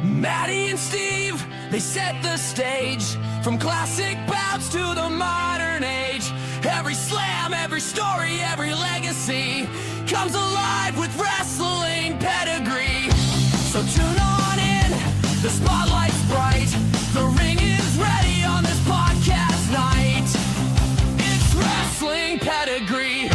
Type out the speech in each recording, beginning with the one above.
Maddie and Steve, they set the stage. From classic bouts to the modern age. Every slam, every story, every legacy comes alive with wrestling pedigree. So tune on in, the spotlight's bright. The ring is ready on this podcast night. It's wrestling pedigree.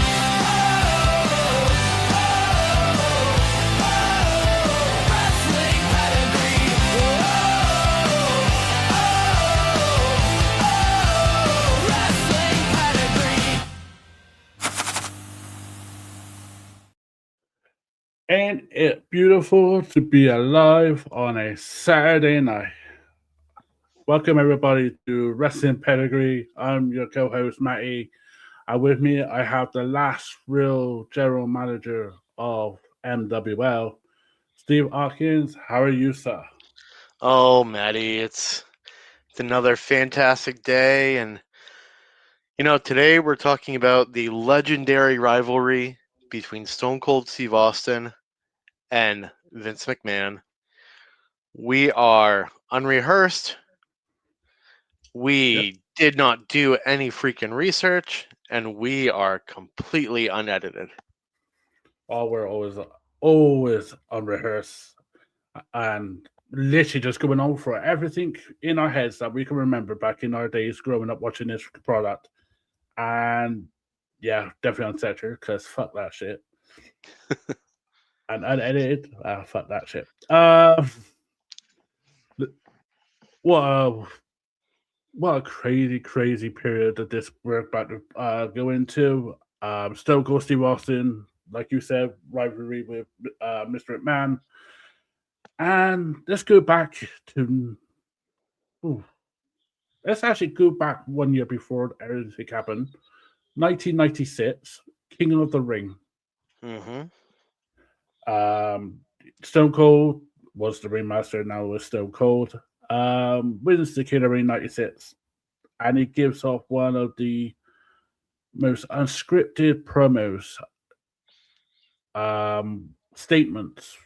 Ain't it beautiful to be alive on a Saturday night? Welcome, everybody, to Wrestling Pedigree. I'm your co host, Matty. And with me, I have the last real general manager of MWL, Steve Hawkins. How are you, sir? Oh, Maddie, it's another fantastic day, and today we're talking about the legendary rivalry between Stone Cold Steve Austin and Vince McMahon. We are unrehearsed. We did not do any freaking research, and we are completely unedited. Oh, we're always unrehearsed and literally just going on for everything in our heads that we can remember back in our days growing up watching this product. And yeah, definitely uncensored because fuck that shit. And unedited, fuck that shit. What a what a crazy period that this we're about to go into. Stone Cold Steve Austin, like you said, rivalry with Mr. McMahon. And let's go back to. Ooh, let's actually go back 1 year before everything happened. 1996, King of the Ring. Mm-hmm. Stone Cold was the ringmaster, now was Stone Cold. Wins the King of the Ring 96. And he gives off one of the most unscripted promos, statements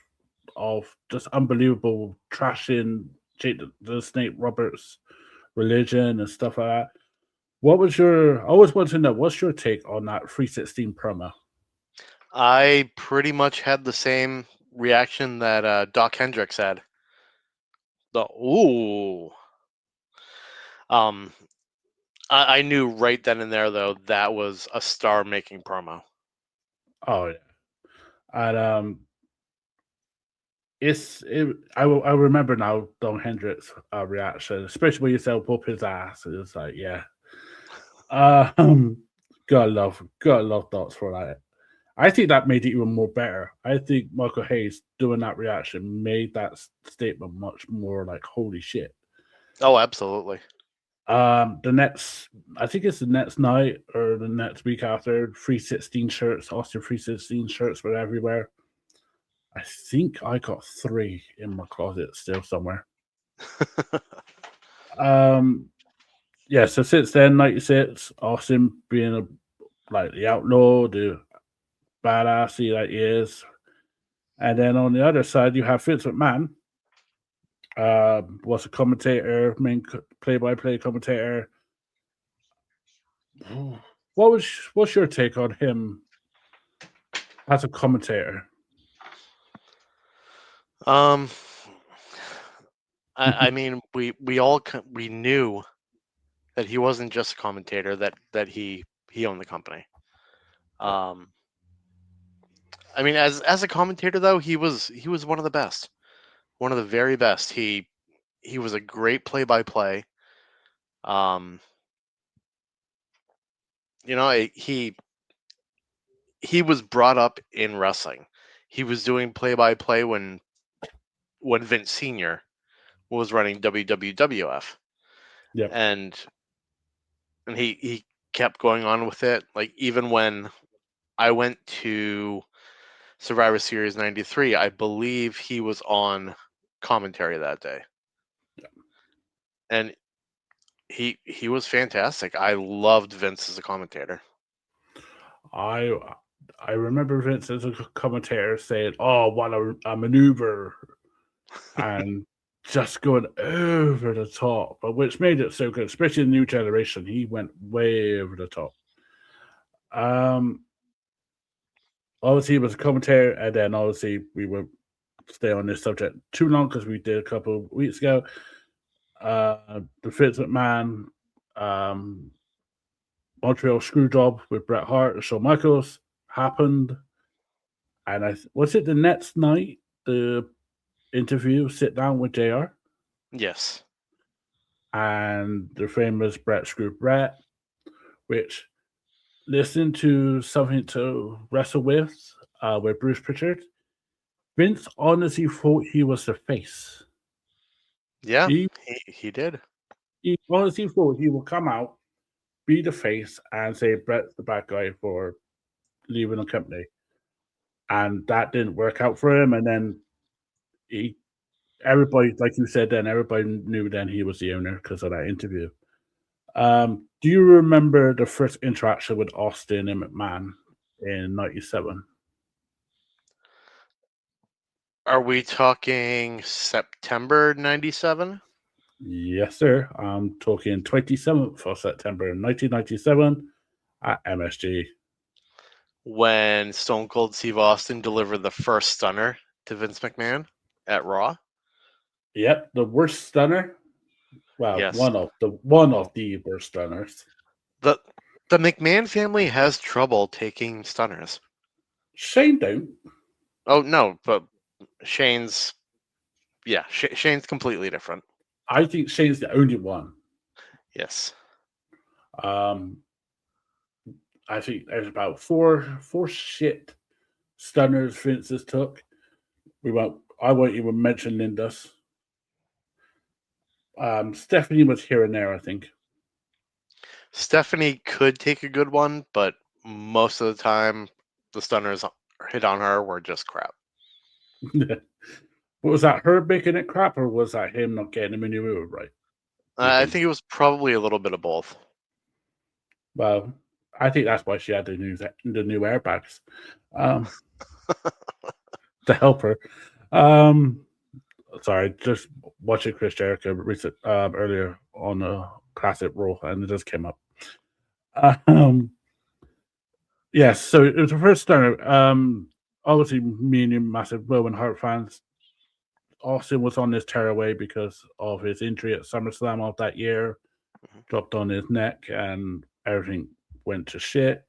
of just unbelievable trashing the Snake Roberts religion and stuff like that. What was your? I always want to know what's your take on that 316 promo? I pretty much had the same reaction that Doc Hendricks had. The ooh. Um, I knew right then and there, though, that was a star-making promo. Oh yeah, and I remember now Don Hendricks' reaction, especially when you said up his ass. It's like yeah, um, gotta love Dots for that. I think that made it even more better. I think Michael Hayes doing that reaction made that statement much more like holy shit. Oh, absolutely. The next, I think it's the next night or the next week after, 316 shirts, Austin 316 shirts were everywhere. I think I got 3 in my closet still somewhere. Um, yeah, so since then, 96, Austin being like the outlaw, the badass that he is. And then on the other side, you have Vince McMahon, was a commentator, main play-by-play commentator. What's your take on him as a commentator? Um, I mean, we all we knew that he wasn't just a commentator; that he owned the company. Um, I mean, as a commentator, though, he was one of the best, one of the very best. He was a great play-by-play. Um, he was brought up in wrestling. He was doing play-by-play when Vince Senior was running WWF, Yep. and he kept going on with it. Like even when I went to Survivor Series '93, I believe he was on commentary that day, and he was fantastic. I loved Vince as a commentator. I I remember Vince as a commentator saying, "Oh, what a maneuver," and just going over the top, but which made it so good, especially the new generation. He went way over the top. Obviously, he was a commentator, and then obviously we won't stay on this subject too long because we did a couple of weeks ago. The Vince McMahon Montreal Screwjob with Bret Hart and Shawn Michaels happened, and was it the next night the interview sit down with JR Yes. and the famous Bret Screw Bret, which listened to something to wrestle with Bruce Pritchard. Vince honestly thought he was the face. Yeah, he did. He honestly thought he would come out, be the face, and say Bret's the bad guy for leaving the company. And that didn't work out for him. And then everybody, like you said, then everybody knew then he was the owner because of that interview. Do you remember the first interaction with Austin and McMahon in '97? Are we talking September 97? Yes, sir. I'm talking 27th of September 1997 at MSG. When Stone Cold Steve Austin delivered the first stunner to Vince McMahon at Raw? Yep, the worst stunner. Well, Yes. one of the worst stunners. The McMahon family has trouble taking stunners. Shane don't. Oh no, but Shane's completely different. I think Shane's the only one. Yes. I think there's about four shit stunners Vince's took. I won't even mention Linda's. Stephanie was here and there, I think. Stephanie could take a good one, but most of the time the stunners hit on her were just crap. Was that her making it crap, or was that him not getting the maneuver right? I think it was probably a little bit of both. Well, I think that's why she had the new airbags to help her. Sorry, just watching Chris Jericho earlier on a classic Raw, and it just came up. Yes, so it was the first stunner. Obviously, me and you massive Owen Hart fans. Austin was on this tearaway because of his injury at SummerSlam of that year. Dropped on his neck, and everything went to shit.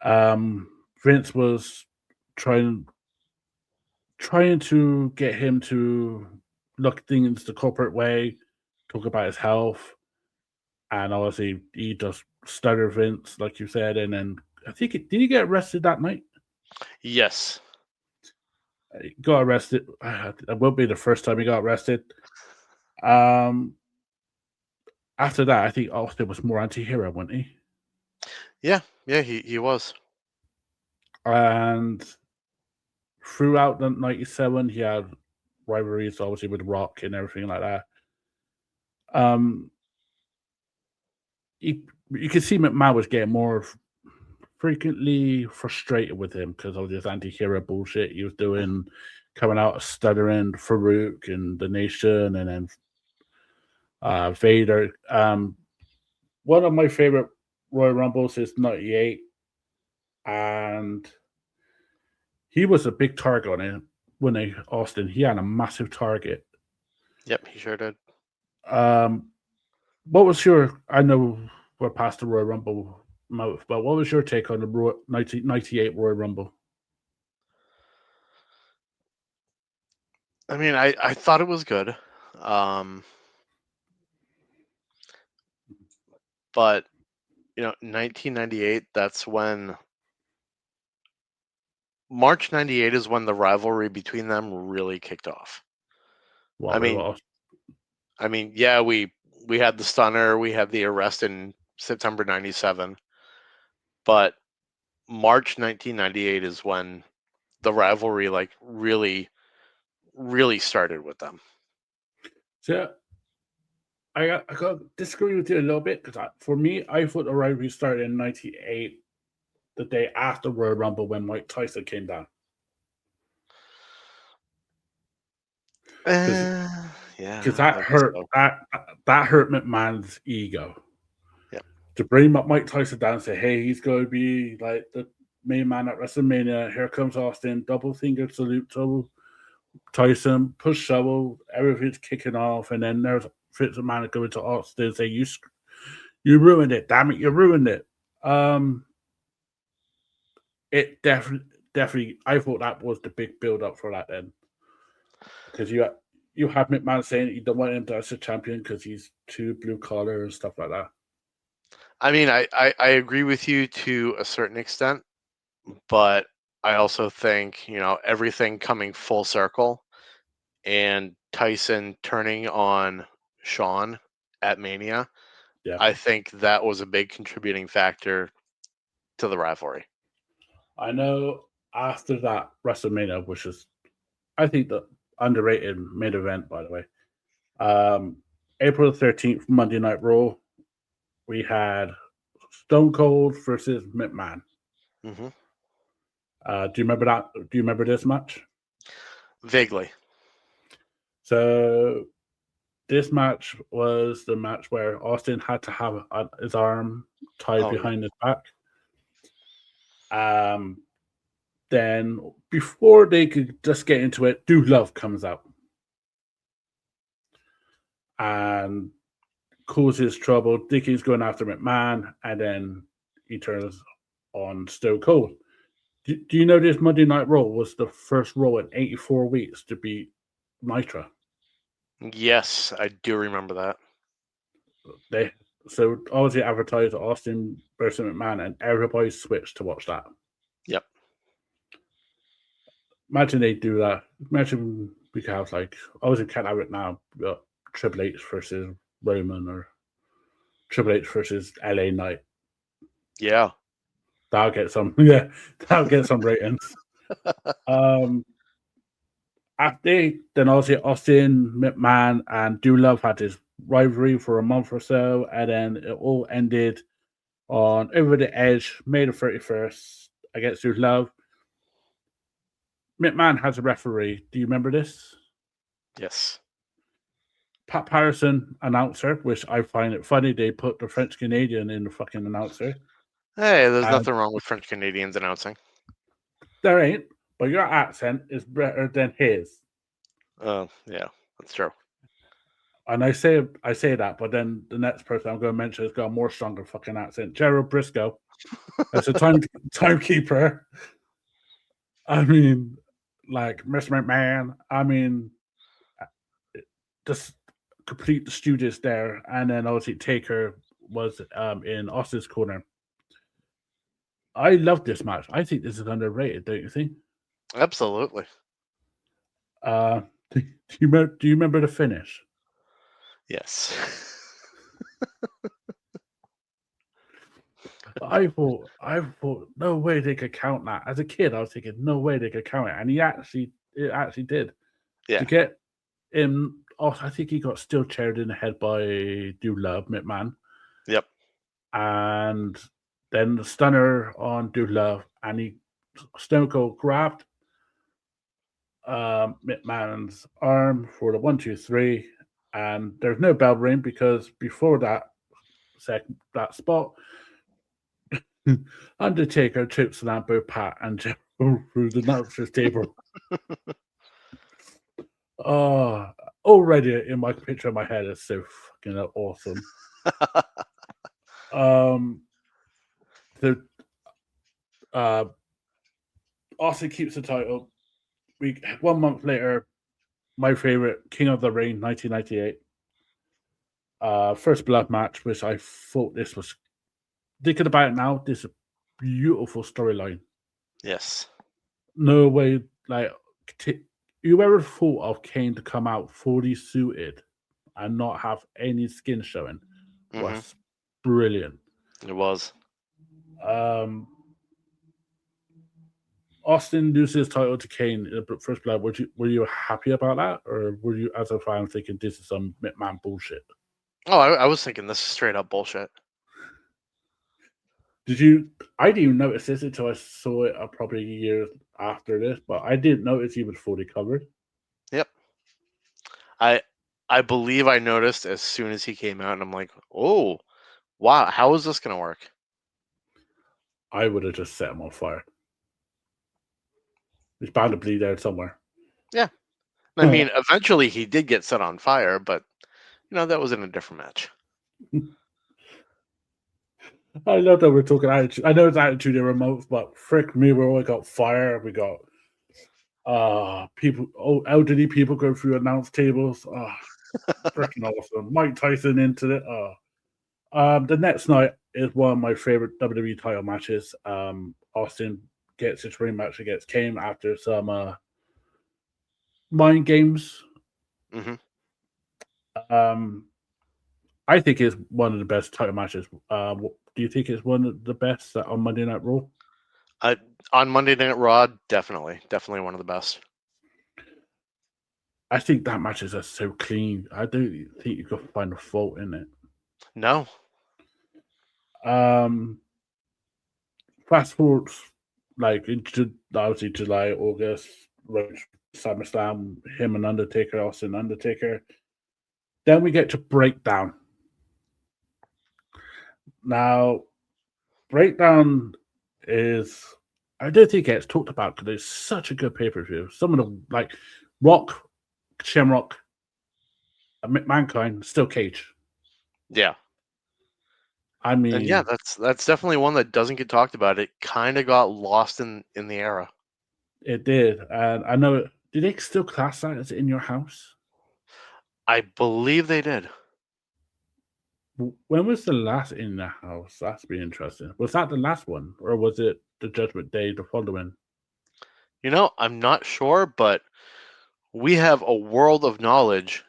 Vince was trying to get him to look things the corporate way, talk about his health, and obviously he just stutter Vince, like you said, and then I think did he get arrested that night? Yes. He got arrested. It won't be the first time he got arrested. After that, I think Austin was more anti-hero, wasn't he? Yeah, he was. And throughout the '97, he had rivalries, obviously, with Rock and everything like that. You can see McMahon was getting more frequently frustrated with him because of this anti-hero bullshit he was doing, coming out stuttering Farouk and the Nation, and then Vader. One of my favorite Royal Rumbles is '98, and he was a big target on it when Austin. He had a massive target. Yep, he sure did. What was your? I know we're past the Royal Rumble mouth, but what was your take on the 1998 Royal Rumble? I mean, I thought it was good. But 1998, that's when March 98 is when the rivalry between them really kicked off. I mean, yeah, we had the stunner, we had the arrest in September 97, but March 1998 is when the rivalry like really started with them. So I got to disagree with you a little bit because for me, I thought the rivalry started in '98, the day after Royal Rumble when Mike Tyson came down. Yeah, because I that guess hurt so. that hurt McMahon's ego. Yep. To bring Mike Tyson down and say, "Hey, he's going to be like the main man at WrestleMania. Here comes Austin, double finger salute to Tyson, push shovel, everything's kicking off, and then there's Vince McMahon going to Austin and say, "You ruined it, damn it, you ruined it." It definitely, I thought that was the big build up for that then, because you have McMahon saying you don't want him as a champion because he's too blue collar and stuff like that. I mean, I agree with you to a certain extent, but I also think, everything coming full circle and Tyson turning on Sean at Mania, Yeah, I think that was a big contributing factor to the rivalry. I know. After that WrestleMania, which is I think the underrated main event, by the way. April 13th, Monday Night Raw, we had Stone Cold versus McMahon. Hmm. Do you remember that? Do you remember this match? Vaguely. So this match was the match where Austin had to have his arm tied Oh, yeah. behind his back. Then before they could just get into it, Dude Love comes out and causes trouble. Dickie's going after McMahon, and then he turns on Stone Cold. Do you know this Monday Night Raw was the first Raw in 84 weeks to beat Nitro? Yes, I do remember that. So obviously advertised Austin versus McMahon, and everybody switched to watch that. Yep. Imagine they do that. Imagine we could have obviously can't have it now, but Triple H versus Roman or Triple H versus LA Knight. Yeah. That'll get some ratings. After then obviously Austin, McMahon, and Do Love had this rivalry for a month or so, and then it all ended on Over the Edge, May the 31st, against Do Love. McMahon has a referee. Do you remember this? Yes. Pat Patterson, announcer, which I find it funny they put the French Canadian in the fucking announcer. Hey, there's nothing wrong with French Canadians announcing. There ain't, but your accent is better than his. Yeah, that's true. And I say that, but then the next person I'm going to mention has got a more stronger fucking accent. Gerald Briscoe, as a timekeeper. I mean, like Mr. McMahon. I mean, just complete the studios there, and then obviously Taker was in Austin's corner. I love this match. I think this is underrated, don't you think? Absolutely. Do you remember the finish? Yes. I thought, no way they could count that. As a kid, I was thinking, no way they could count it, and it actually did. Yeah. To get him off, I think he got still chaired in the head by Do Love McMahon. Yep. And then the stunner on Do Love, and Stone Cold grabbed McMahon's arm for the 1, 2, 3, and there's no bell ring because before that spot, Undertaker trips an both Pat and Jeff through the announcer's table. Already in my picture in my head is so fucking awesome. Austin keeps the title. 1 month later, my favorite King of the Ring, 1998. First blood match, which I thought this was, thinking about it now, this is a beautiful storyline. Yes. No way, you ever thought of Kane to come out fully suited and not have any skin showing? Was brilliant. It was. Austin loses his title to Kane in the first blood. Were you happy about that, or were you, as a fan, thinking this is some McMahon bullshit? Oh, I was thinking this is straight up bullshit. I didn't even notice this until I saw it probably a year after this, but I didn't notice he was fully covered. Yep. I I believe I noticed as soon as he came out, and I'm like, oh, wow, how is this going to work? I would have just set him on fire. He's bound to bleed out somewhere. Yeah. I mean, eventually he did get set on fire, but, that was in a different match. I love that we're talking attitude. I know it's attitude and remotes, but frick me, we all got fire. We got people, elderly people go through announce tables. Freaking awesome. Mike Tyson into it. The next night is one of my favorite WWE title matches. Austin gets his rematch against Kane after some mind games. Mm-hmm. I think it's one of the best title matches. Do you think it's one of the best on Monday Night Raw? On Monday Night Raw, definitely one of the best. I think that match is just so clean. I don't think you can find a fault in it. No. Fast forward, like into obviously July, August, SummerSlam, him and Undertaker, Austin Undertaker. Then we get to Breakdown. Now, Breakdown is, I don't think it gets talked about because it's such a good pay-per-view. Some of them, like Rock, Shamrock, Mankind, still Cage. Yeah. I mean, and yeah, that's definitely one that doesn't get talked about. It kind of got lost in the era. It did, and I know. Did they still class that as in your house? I believe they did. When was the last in the house? That's be interesting. Was that the last one, or was it the Judgment Day, the following? I'm not sure, but we have a world of knowledge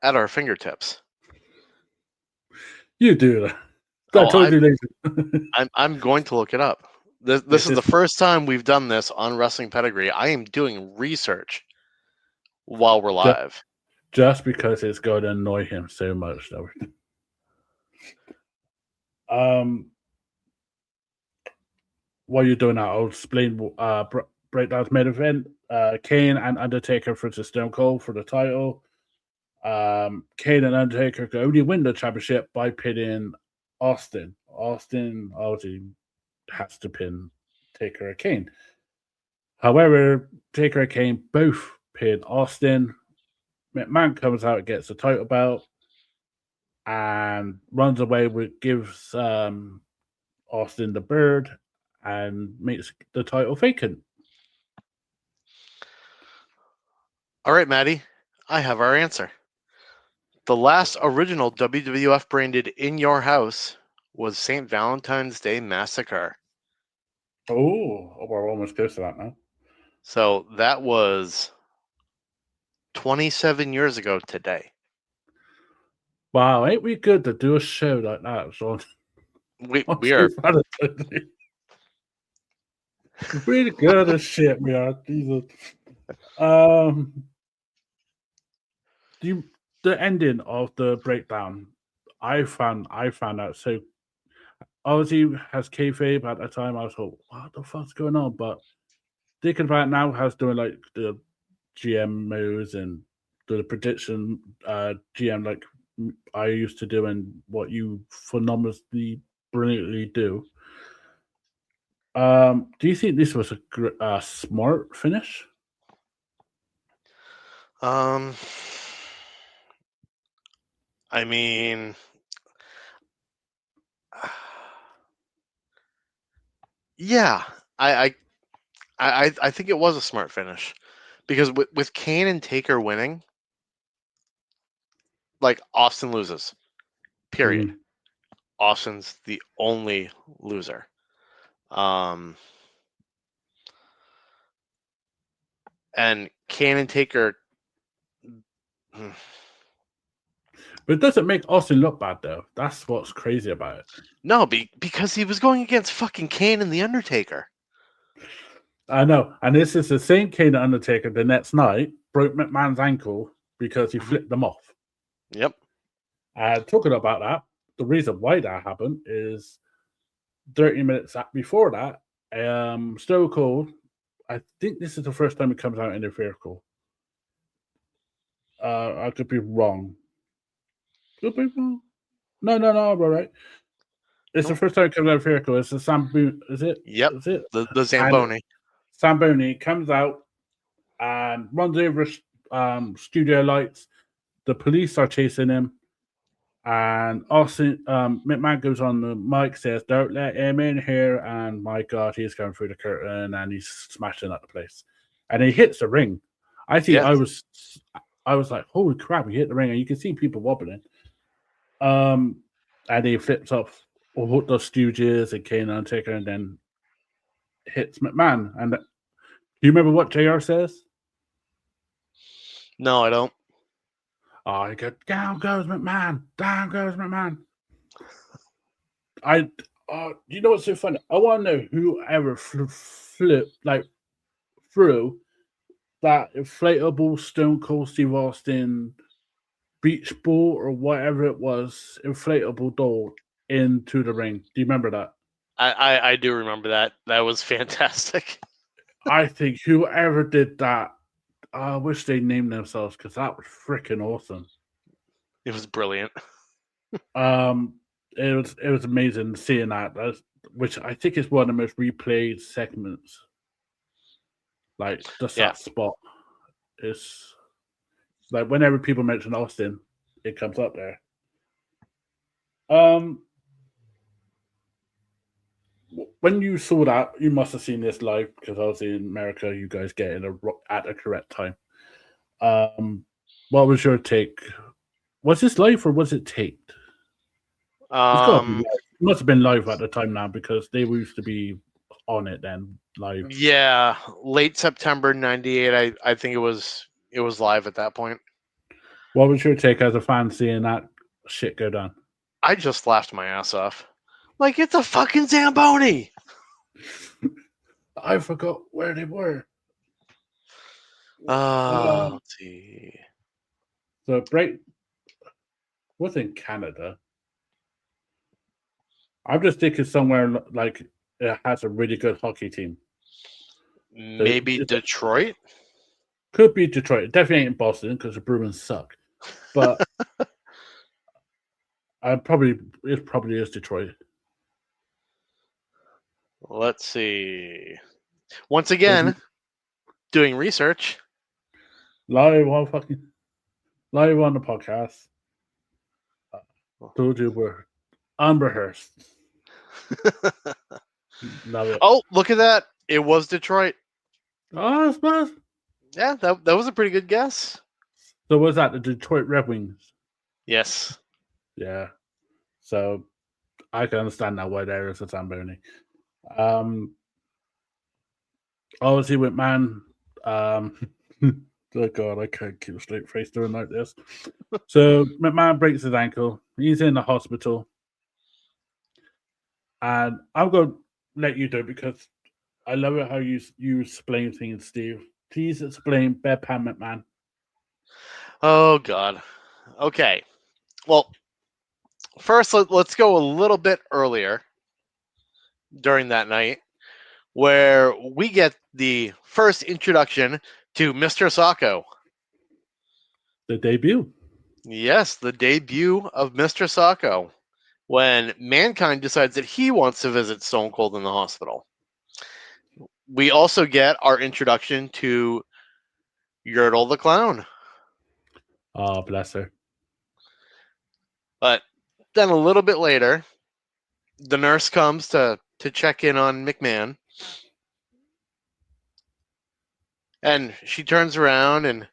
at our fingertips. You do that. I told you later. I'm going to look it up. This is the first time we've done this on Wrestling Pedigree. I am doing research while we're live. Just because it's going to annoy him so much, though. While you're doing that, I'll explain Breakdown's main event. Kane and Undertaker versus Stone Cold for the title. Kane and Undertaker can only win the championship by pinning Austin. Austin obviously has to pin Taker and Kane. However, Taker and Kane both pin Austin. McMahon comes out and gets the title belt and runs away with gives Austin the bird and makes the title vacant. All right, Maddie, I have our answer. The last original WWF branded In Your House was St. Valentine's Day Massacre. Oh, we're almost close to that now. So that was 27 years ago today. Wow, ain't we good to do a show like that? So we are really good as shit. We are. Jesus. The ending of the Breakdown, I found out so. Obviously, has kayfabe at the time. I was like, what the fuck's going on? But thinking about it now, has doing like the GMOs and the prediction GM like I used to do and what you phenomenally brilliantly do. Do you think this was a smart finish? I mean, yeah, I think it was a smart finish because with Kane and Taker winning, like Austin loses, period. Austin's the only loser. And Kane and Taker. But it doesn't make Austin look bad, though. That's what's crazy about it. No, because he was going against fucking Kane and The Undertaker. I know. And this is the same Kane and Undertaker the next night broke McMahon's ankle because he flipped them off. Yep. Talking about that, the reason why that happened is 30 minutes before that, Stone Cold, I think this is the first time it comes out in a vehicle. I could be wrong. Could be wrong. No, all right. It's the Nope. first time it comes out of vehicle. It's the Sambo. Is it? Yep. Is it? The And Zamboni. Zamboni comes out and runs over studio lights. The police are chasing him. And Austin McMahon goes on the mic, says, "Don't let him in here." And my God, he's going through the curtain and he's smashing up the place. And he hits the ring. I think Yes. I was like, holy crap, he hit the ring, and you can see people wobbling. And he flips off all the Stooges and Kane Undertaker and then hits McMahon. And do you remember what JR says? No, I don't. Oh, he goes, "Down goes McMahon, down goes McMahon." You know what's so funny? I want to know whoever threw that inflatable Stone Cold Steve Austin beach ball or whatever it was, inflatable doll into the ring. Do you remember that? I do remember that. That was fantastic. I think whoever did that, I wish they named themselves because that was freaking awesome. It was brilliant. It was amazing seeing that. Which I think is one of the most replayed segments. Like just Yeah. that spot. It's like whenever people mention Austin, it comes up there. When you saw that, you must have seen this live because obviously in America, you guys get it at the correct time. What was your take? Was this live or was it taped? It's got to be live. It must have been live at the time now because they used to be on it then live. Yeah, late September '98. I think it was live at that point. What was your take as a fan seeing that shit go down? I just laughed my ass off. Like, it's a fucking Zamboni. I forgot where they were. Let's see. So break was in Canada. I'm just thinking somewhere like it has a really good hockey team. Maybe Detroit? Could be Detroit. It definitely ain't Boston because the Bruins suck. But it probably is Detroit. Let's see. Once again, doing research. Live on the podcast. Told you we're unrehearsed. Love it. Oh, look at that. It was Detroit. Oh, that's Yeah, that was a pretty good guess. So was that the Detroit Red Wings? Yes. Yeah. So I can understand now why there is a Zamboni. Obviously with man, oh God, I can't keep a straight face doing like this. So McMahon breaks his ankle. He's in the hospital. And I'm going to let you do it because I love it how you explain things, Steve. Please explain bedpan McMahon. Oh, God. Okay. Well, first, let's go a little bit earlier during that night where we get the first introduction to Mr. Sacco. The debut. Yes, the debut of Mr. Sacco when Mankind decides that he wants to visit Stone Cold in the hospital. We also get our introduction to Yertle the Clown. Oh, bless her. But then a little bit later, the nurse comes to check in on McMahon. And she turns around and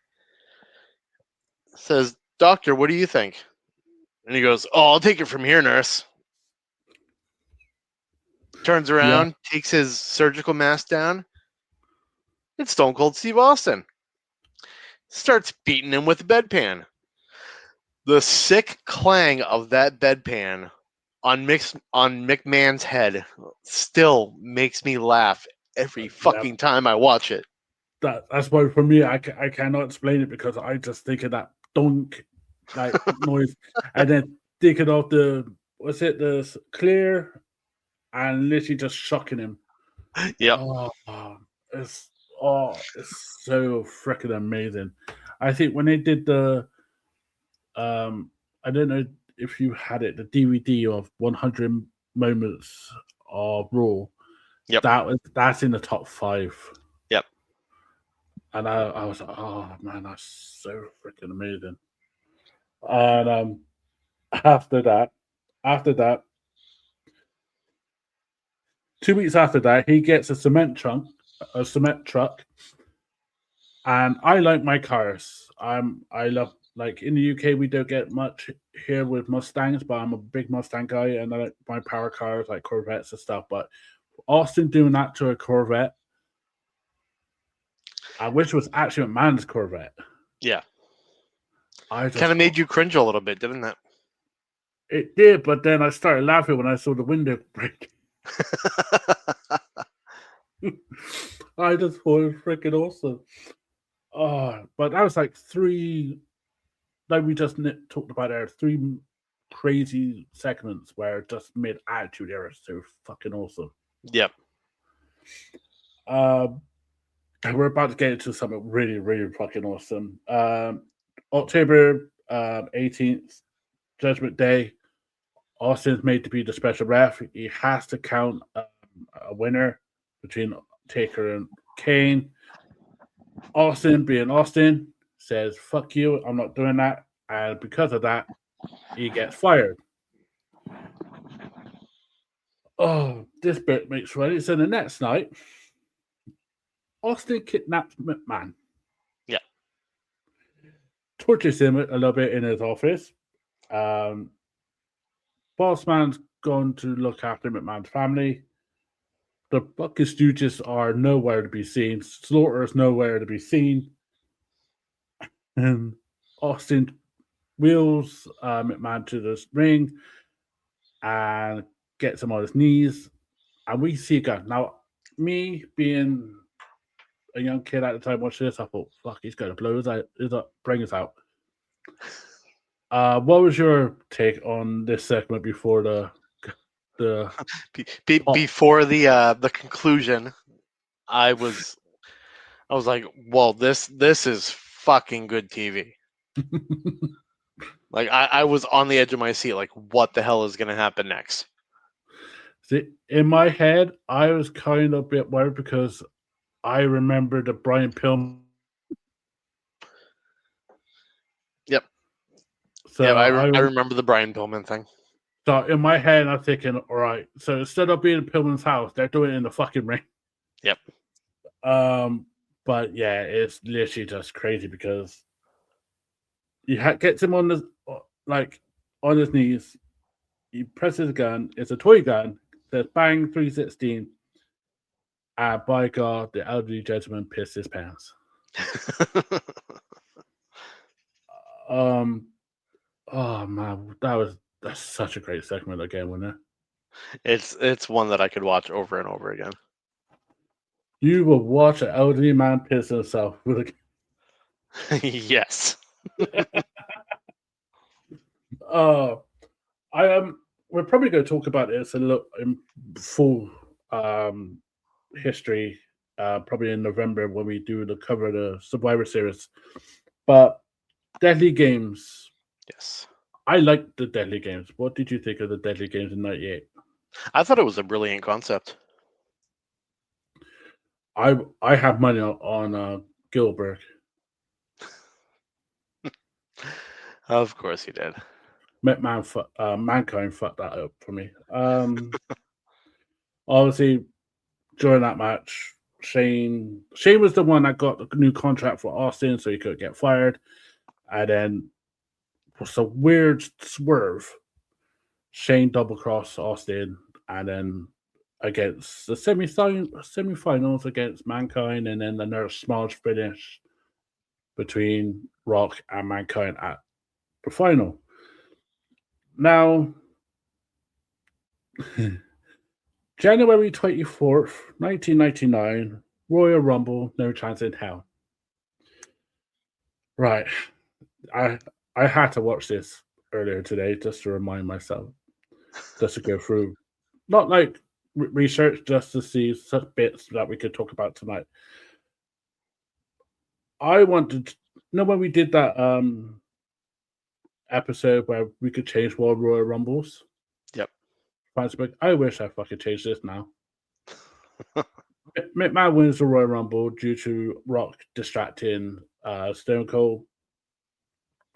says, "Doctor, what do you think?" And he goes, "Oh, I'll take it from here, nurse." Turns around, takes his surgical mask down. It's Stone Cold Steve Austin. Starts beating him with a bedpan. The sick clang of that bedpan on McMahon's head still makes me laugh every fucking time I watch it. That's why for me I cannot explain it because I just think of that dunk like noise and then thinking of the clear and literally just shocking him. Yep. It's so freaking amazing. I think when they did the, I don't know if you had it, the DVD of 100 moments of Raw. Yep. That's in the top 5. Yep. And I was like, oh man, that's so freaking amazing. And after that, 2 weeks after that, he gets a cement truck, and I like my cars. I love, like, in the UK we don't get much here with Mustangs, but I'm a big Mustang guy, and I like my power cars like Corvettes and stuff. But Austin doing that to a Corvette, I wish it was actually McMahon's Corvette. Yeah. I just Kind of made you cringe a little bit, didn't it? It did, but then I started laughing when I saw the window break. I just thought it was freaking awesome. Oh, but that was like 3, like we just talked about there, 3 crazy segments where it just made Attitude Era so fucking awesome. Yep. We're about to get into something really, really fucking awesome. October 18th, Judgment Day. Austin's made to be the special ref. He has to count a winner between Taker and Kane. Austin, being Austin, says, fuck you, I'm not doing that. And because of that, he gets fired. Oh, this bit makes funny. So the next night, Austin kidnaps McMahon. Yeah. Tortures him a little bit in his office. Bossman's gone to look after McMahon's family. The fucking Stooges are nowhere to be seen. Slaughter is nowhere to be seen. And Austin wheels McMahon to the ring and gets him on his knees. And we see a gun. Now, me being a young kid at the time watching this, I thought, fuck, he's going to blow us out, bring us out. What was your take on this segment before the before the conclusion? I was like, well, this is fucking good TV. Like I was on the edge of my seat, like, what the hell is going to happen next? See, in my head, I was kind of a bit worried because I remember the Brian Pillman. Yep. So yeah, I remember the Brian Pillman thing. So in my head, I'm thinking, all right, so instead of being in Pillman's house, they're doing it in the fucking ring. Yep. But yeah, it's literally just crazy because he gets him on on his knees. He presses a gun. It's a toy gun. Says bang 316. And by God, the elderly gentleman pissed his pants. Oh man, that's such a great segment again, wasn't it? It's one that I could watch over and over again. You will watch an elderly man piss himself with a Yes. We're probably going to talk about this a little in full history, probably in November when we do the cover of the Survivor Series. But Deadly Games. Yes. I liked the Deadly Games. What did you think of the Deadly Games in '98? I thought it was a brilliant concept. I have money on Gilbert. Of course he did. Mankind fucked that up for me. Obviously, during that match, Shane was the one that got the new contract for Austin, so he could get fired. And then, for some weird swerve, Shane double-crossed Austin, and then against the semifinals against Mankind, and then another smash finish between Rock and Mankind at the final. Now, January 24th, 1999, Royal Rumble, No Chance in Hell. Right. I had to watch this earlier today just to remind myself, just to go through, not like research, just to see such bits that we could talk about tonight. I wanted when we did that episode where we could change World Royal Rumbles? Yep. I wish I fucking changed this now. McMahon wins the Royal Rumble due to Rock distracting Stone Cold.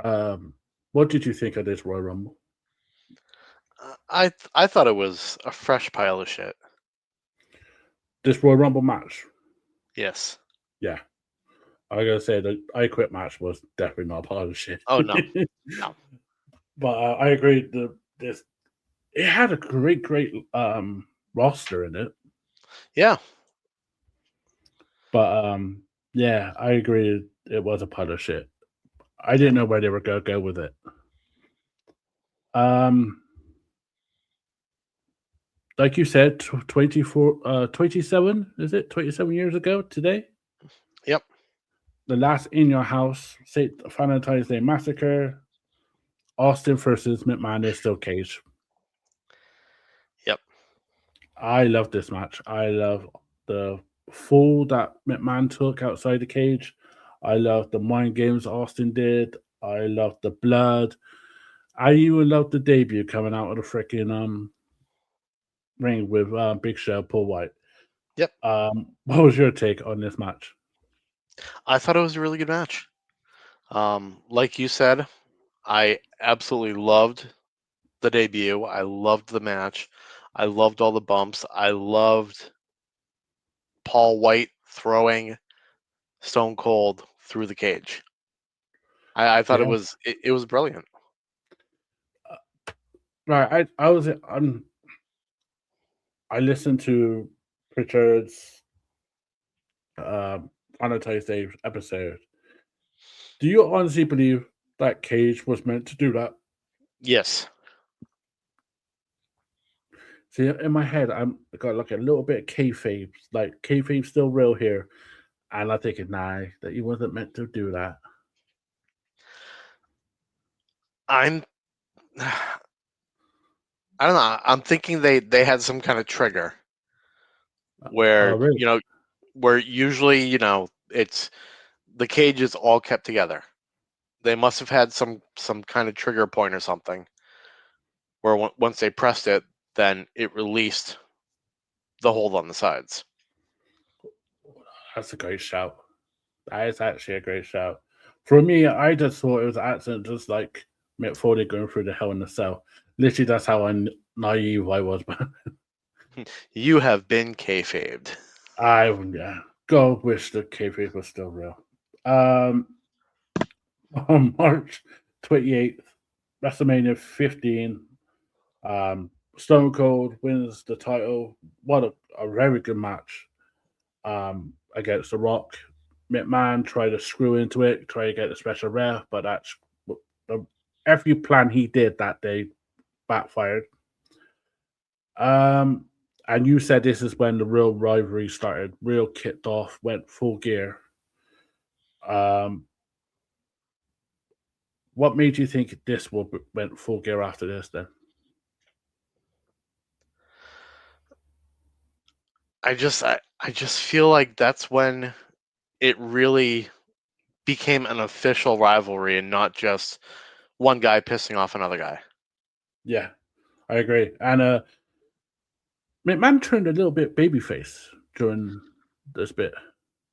What did you think of this Royal Rumble? I thought it was a fresh pile of shit. This Royal Rumble match? Yes. Yeah. I gotta say the I Quit match was definitely not part of shit. Oh no. No. But I agree. This it had a great roster in it. Yeah. But yeah, I agree. It was a pile of shit. I didn't know where they were gonna go with it. 'Like you said, 27, is it? 27 years ago today? Yep. The last In Your House, Valentine's Day Massacre, Austin versus McMahon is still cage. Yep. I love this match. I love the fall that McMahon took outside the cage. I love the mind games Austin did. I love the blood. I even love the debut coming out of the freaking ring with Big Show, Paul White. Yep. What was your take on this match? I thought it was a really good match. Like you said, I absolutely loved the debut. I loved the match. I loved all the bumps. I loved Paul White throwing Stone Cold through the cage. I thought Yeah. it was brilliant. Right, I listened to Pritchard's Valentine's Day episode. Do you honestly believe that Cage was meant to do that? Yes. See, in my head, I'm got like a little bit of kayfabe, like kayfabe still real here, and I'm thinking, nah, that he wasn't meant to do that. I'm I don't know. I'm thinking they had some kind of trigger where Really? where usually it's the cage is all kept together. They must have had some kind of trigger point or something where once they pressed it, then it released the hold on the sides. That's a great shout. That is actually a great shout. For me, I just thought it was an accident, just like Mick Foley going through the Hell in the Cell. Literally, that's how naive I was. You have been kayfabed. Yeah. God wish the kayfabe was still real. On March 28th, WrestleMania 15, Stone Cold wins the title. What a very good match against The Rock. McMahon tried to screw into it, try to get the special ref, but every plan he did that day backfired. And you said this is when the real rivalry started, real kicked off, went full gear. What made you think this went full gear after this then? I just feel like that's when it really became an official rivalry and not just one guy pissing off another guy. Yeah, I agree. And McMahon turned a little bit babyface during this bit.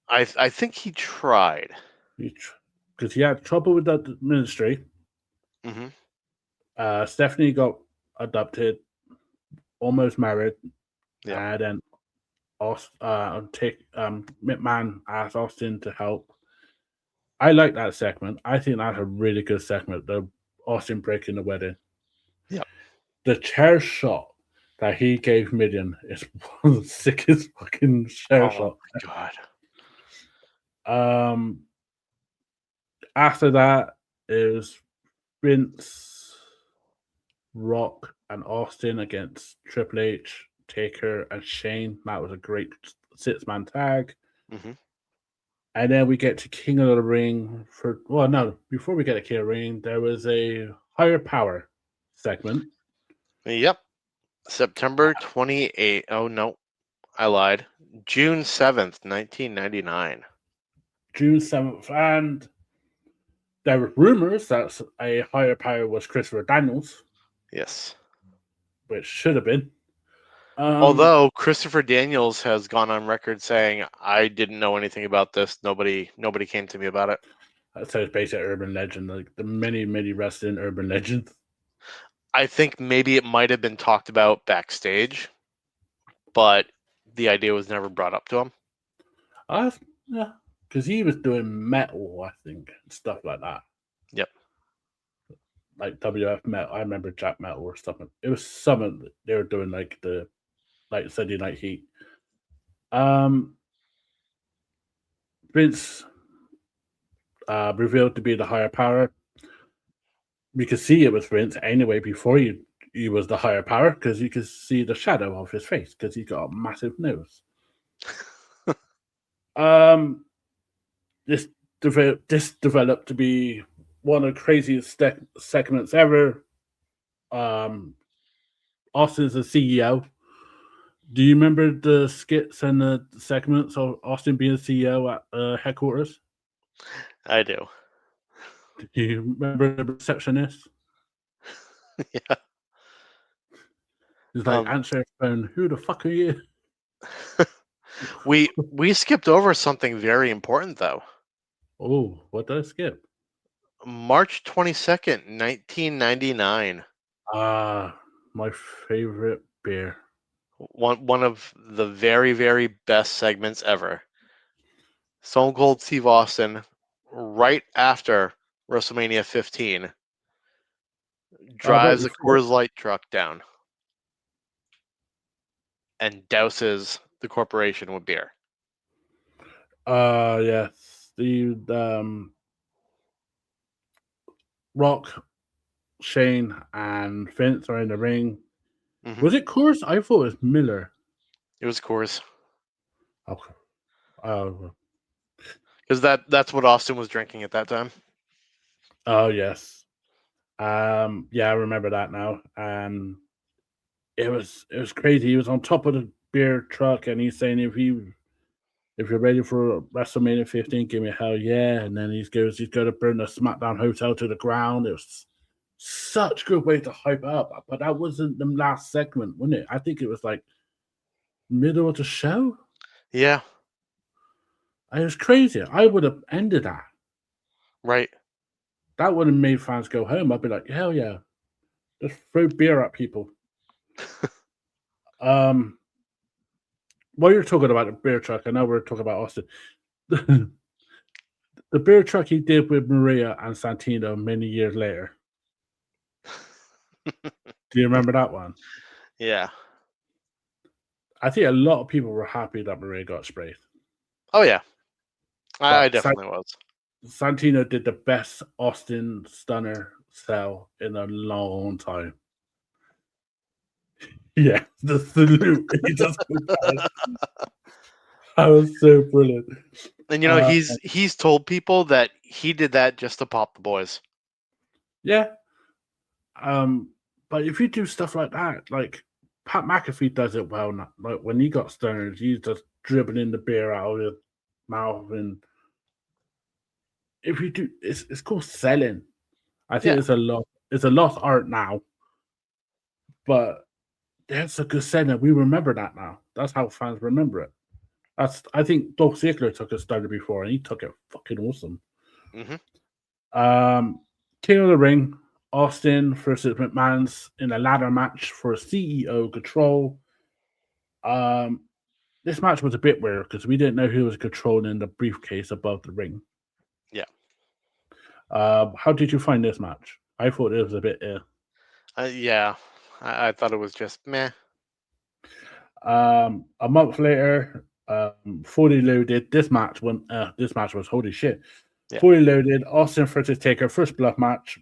I think he tried. Because he had trouble with the ministry. Mm-hmm. Stephanie got adopted, almost married, Yeah. and then McMahon asked Austin to help. I like that segment. I think that's a really good segment. The Austin breaking the wedding. Yeah. The chair shot that he gave Midian is one of the sickest fucking chair shots. Oh my god. After that is Vince, Rock, and Austin against Triple H, Taker, and Shane. That was a great 6-man tag. Mm-hmm. And then we get to King of the Ring before we get to King of the Ring, there was a Higher Power segment. Yep. September 28th. Oh no, I lied. June 7th, 1999. June 7th. And There were rumors that a higher power was Christopher Daniels, Yes. which should have been. Although Christopher Daniels has gone on record saying, "I didn't know anything about this. Nobody came to me about it." So it's basically an urban legend, like the many wrestling urban legends. I think maybe it might have been talked about backstage, but the idea was never brought up to him. Yeah, because he was doing metal, I think, and stuff like that. Yep. Like WF metal. I remember Jack Metal or something. It was something that they were doing, like Sunday Night Heat. Vince revealed to be the higher power. We could see it was Vince anyway before he was the higher power because you could see the shadow of his face because he's got a massive nose. This developed to be one of the craziest segments ever. Austin's the CEO. Do you remember the skits and the segments of Austin being CEO at headquarters? I do. Do you remember the receptionist? Yeah. He's like, answer your phone. Who the fuck are you? We skipped over something very important though. Oh, what did I skip? March 22nd, 1999. My favorite beer. One of the very best segments ever. Stone Cold Steve Austin, right after WrestleMania 15, drives a before. Coors Light truck down and douses the corporation with beer. Yes. The Rock, Shane, and Vince are in the ring. Mhm. Was it Coors? I thought it was Miller. It was Coors Okay. Oh, because that's what Austin was drinking at that time. oh yes. Yeah, I remember that now. And it was crazy. He was on top of the beer truck, and he's saying if you're ready for WrestleMania 15, give me a hell yeah. And then he's going to burn the SmackDown hotel to the ground. It was such a good way to hype up. But that wasn't the last segment, wasn't it? I think it was like middle of the show. Yeah, It was crazy. I would have ended that. right. That would have made fans go home. I'd be like, hell yeah. Just throw beer at people. While you're talking about the beer truck, I know we're talking about Austin. The beer truck he did with Maria and Santino many years later. Do you remember that one? Yeah. I think a lot of people were happy that Maria got sprayed. Oh yeah. I But definitely was. Santino did the best Austin Stunner sell in a long time. Yeah, the salute. He just that was so brilliant. And he's told people that he did that just to pop the boys. Yeah. But if you do stuff like that, like Pat McAfee does it well now. Like when he got stoned, he's just dribbling the beer out of his mouth, and if you do, it's called selling. I think Yeah. it's a lost art now, but that's a good selling. We remember that now. That's how fans remember it. I think Dolph Ziggler took a stoner before, and he took it fucking awesome. Mm-hmm. King of the Ring, Austin versus McMahon's in a ladder match for CEO control. This match was a bit weird because we didn't know who was controlling the briefcase above the ring. Yeah. How did you find this match? I thought it was a bit. Yeah. I thought it was just meh. A month later, fully loaded. This match was holy shit. Yeah. Fully loaded. Austin versus Taker first blood match.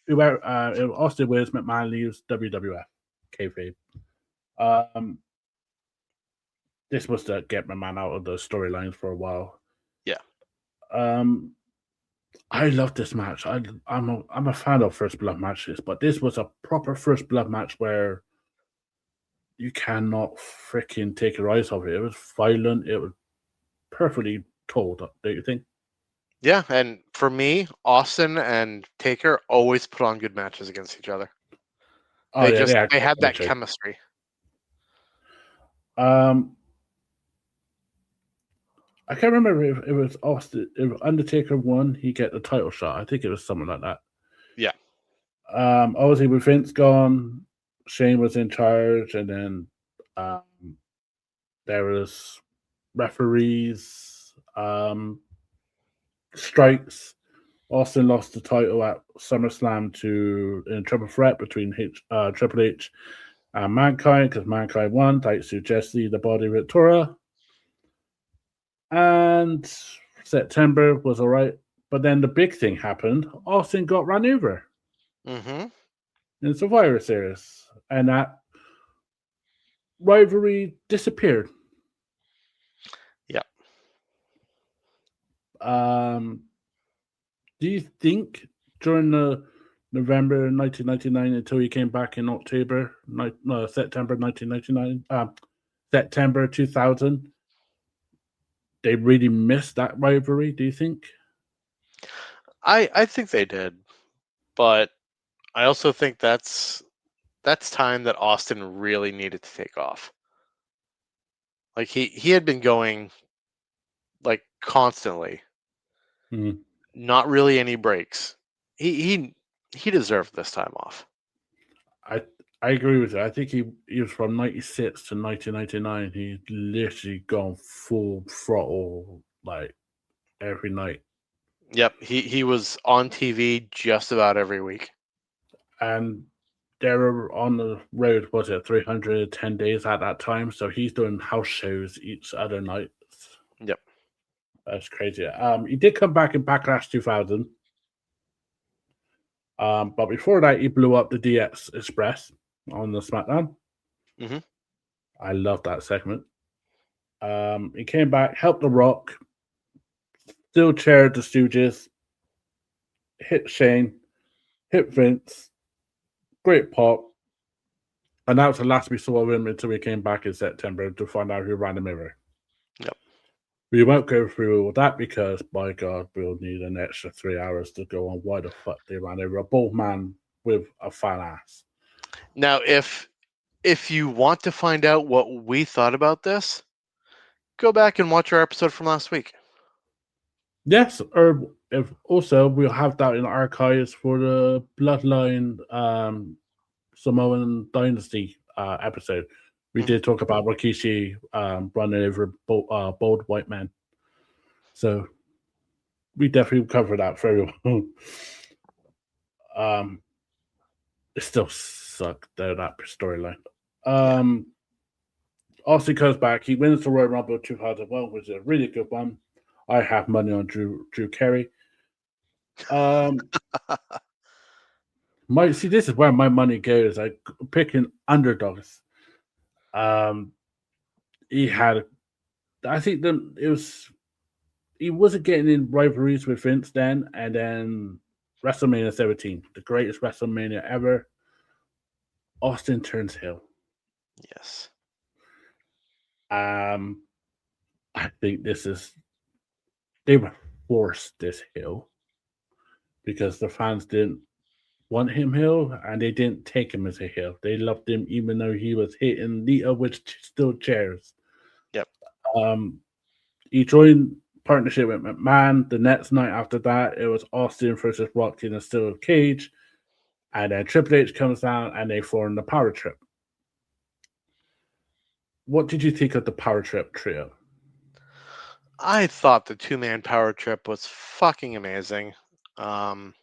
Austin wins. McMahon leaves WWF. Kayfabe. This was to get McMahon out of the storylines for a while. Yeah. I love this match. I'm a fan of first blood matches, but this was a proper first blood match where you cannot freaking take your eyes off it. It was violent. It was perfectly told, don't you think? Yeah, and for me, Austin and Taker always put on good matches against each other. Oh yeah, They had that chemistry. chemistry. I can't remember if it was Austin. If Undertaker won, he get the title shot. I think it was something like that. Yeah. Obviously, with Vince gone, Shane was in charge, and then there was referees, strikes. Austin lost the title at SummerSlam in a triple threat between Triple H and Mankind because Mankind won. Thanks to Jesse the Body Ventura. And September was all right. But then the big thing happened. Austin got run over Mm-hmm. in Survivor Series. And that rivalry disappeared. Yeah. Do you think during the November 1999 until he came back in September 1999, September 2000, they really missed that rivalry, do you think? I think they did, but I also think that's time that Austin really needed to take off. Like he had been going like constantly, not really any breaks. He deserved this time off. I agree with you. I think he was from 96 to 1999. He literally gone full throttle like every night. Yep, he was on TV just about every week. And they were on the road, was it 310 days at that time? So he's doing house shows each other night. Yep. That's crazy. He did come back in Backlash 2000. But before that, he blew up the DX Express on the SmackDown. Mm-hmm. I love that segment. He came back, helped The Rock, still chaired the Stooges, hit Shane, hit Vince, great pop. And that was the last we saw of him until he came back in September to find out who ran him over. Yep. We won't go through all that because, by God, we'll need an extra 3 hours to go on why the fuck they ran over a bald man with a fat ass. Now, if you want to find out what we thought about this, go back and watch our episode from last week. Yes, or if also we'll have that in archives for the Bloodline Samoan Dynasty episode. We did talk about Rikishi running over a bald white man. So we definitely cover that very well. It still sucked though, that storyline. Austin comes back. He wins the Royal Rumble 2001, which is a really good one. I have money on Drew Carey. This is where my money goes. I picking underdogs. He had, I think he wasn't getting in rivalries with Vince then, and then WrestleMania 17, the greatest WrestleMania ever. Austin turns heel. Yes. I think they were forced this heel because the fans didn't want him heel and they didn't take him as a heel. They loved him even though he was hitting Lita with steel chairs. Yep. He joined partnership with McMahon. The next night after that, it was Austin versus Rock in a steel cage. And then Triple H comes down and they form the Power Trip. What did you think of the Power Trip trio? I thought the two-man Power Trip was fucking amazing. I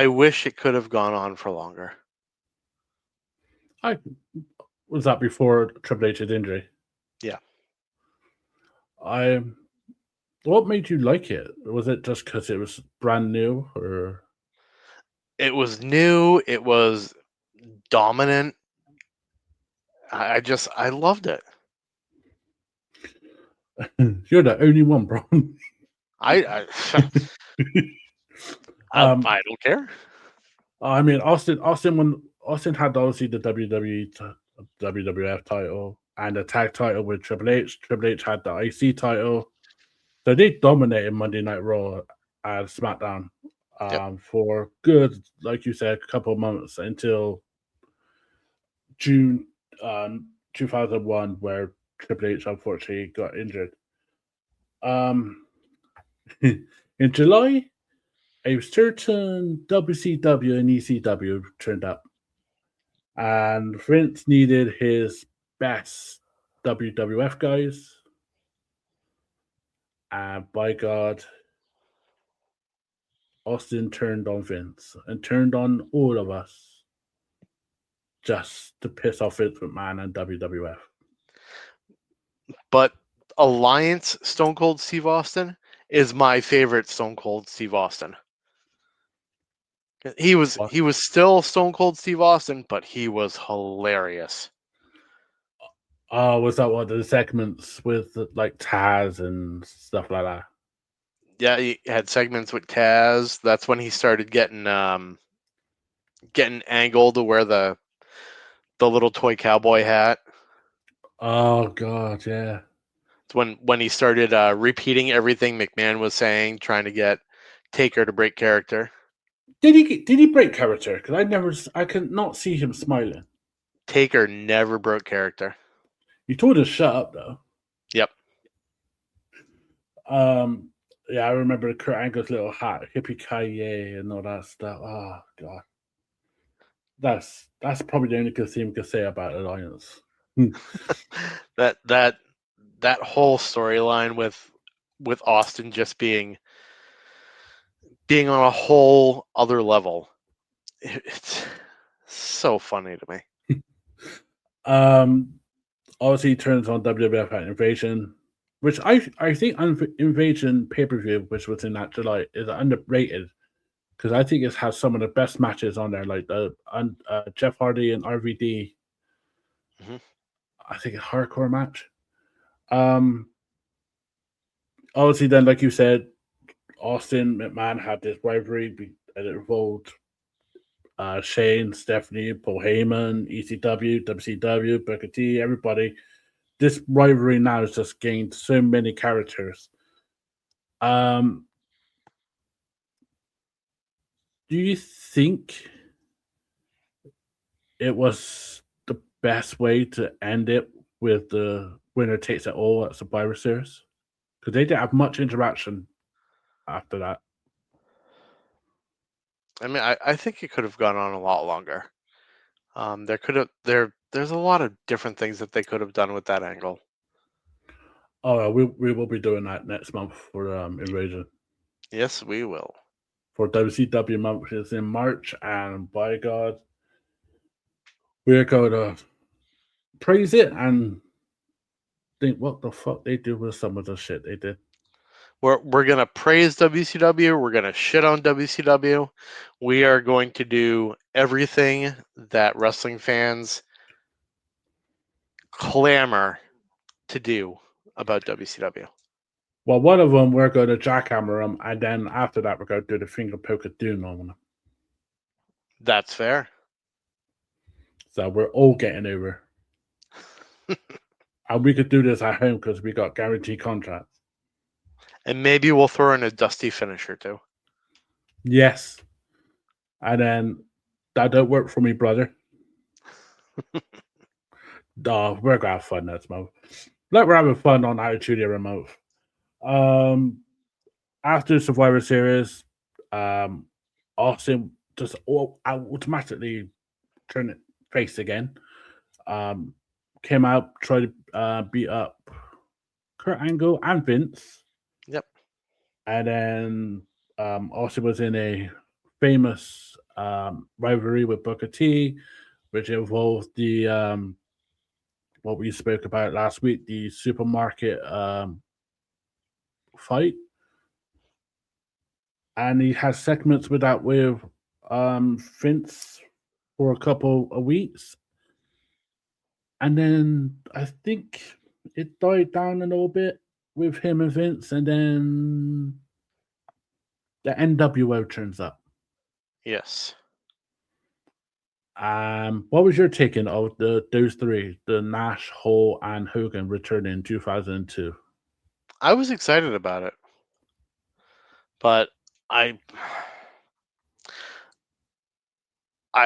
wish it could have gone on for longer. Was that before Triple H's injury? Yeah. What made you like it? Was it just because it was brand new, or it was new? It was dominant. I loved it. You're the only one, bro. I don't care. I mean, Austin had obviously the WWF title and the tag title with Triple H. Triple H had the IC title. So they dominated Monday Night Raw and SmackDown Yep. for good, like you said, a couple of months until June 2001, where Triple H unfortunately got injured. In July, a certain WCW and ECW turned up, and Vince needed his best WWF guys. And by God, Austin turned on Vince and turned on all of us just to piss off Vince McMahon and WWF. But Alliance Stone Cold Steve Austin is my favorite Stone Cold Steve Austin. He was still Stone Cold Steve Austin, but he was hilarious. Oh, was that one of the segments with like Taz and stuff like that? Yeah, he had segments with Taz. That's when he started getting angled to wear the little toy cowboy hat. Oh God, yeah. It's when he started repeating everything McMahon was saying, trying to get Taker to break character. Did he break character? Because I could not see him smiling. Taker never broke character. You told us shut up though. Yep. Yeah, I remember Kurt Angle's little hat, hippie ki and all that stuff. Oh God, that's probably the only good thing we could say about Alliance. that whole storyline with Austin just being on a whole other level. It's so funny to me. Obviously he turns on WWF at Invasion, which I think Invasion pay-per-view, which was in that July, is underrated because I think it has some of the best matches on there, like the Jeff Hardy and RVD. Mm-hmm. I think a hardcore match. Obviously, then, like you said, Austin McMahon had this rivalry and it involved Shane, Stephanie, Paul Heyman, ECW, WCW, Booker T, everybody. This rivalry now has just gained so many characters. Do you think it was the best way to end it with the winner takes it all at Survivor Series? Because they didn't have much interaction after that. I mean, I think it could have gone on a lot longer. There's a lot of different things that they could have done with that angle. Oh, we will be doing that next month for Invasion. Yes, we will. For WCW month, which is in March, and by God, we're going to praise it and think what the fuck they do with some of the shit they did. We're gonna praise WCW. We're gonna shit on WCW. We are going to do everything that wrestling fans clamor to do about WCW. Well, one of them we're going to jackhammer them, and then after that we're going to do the finger poke of doom on them. That's fair. So we're all getting over. And we could do this at home because we got guaranteed contracts. And maybe we'll throw in a dusty finisher too. Yes. And then that don't work for me, brother. We're going to have fun next month. Like we're having fun on Attitude Era month. After Survivor Series, Austin just automatically turned it face again. Came out, tried to beat up Kurt Angle and Vince. Yep. And then Austin was in a famous rivalry with Booker T, which involved the what we spoke about last week, the supermarket fight. And he has segments with that with Vince for a couple of weeks. And then I think it died down a little bit with him and Vince, and then the NWO turns up. Yes. What was your taking of those three, the Nash, Hall, and Hogan returning in 2002? I was excited about it, but I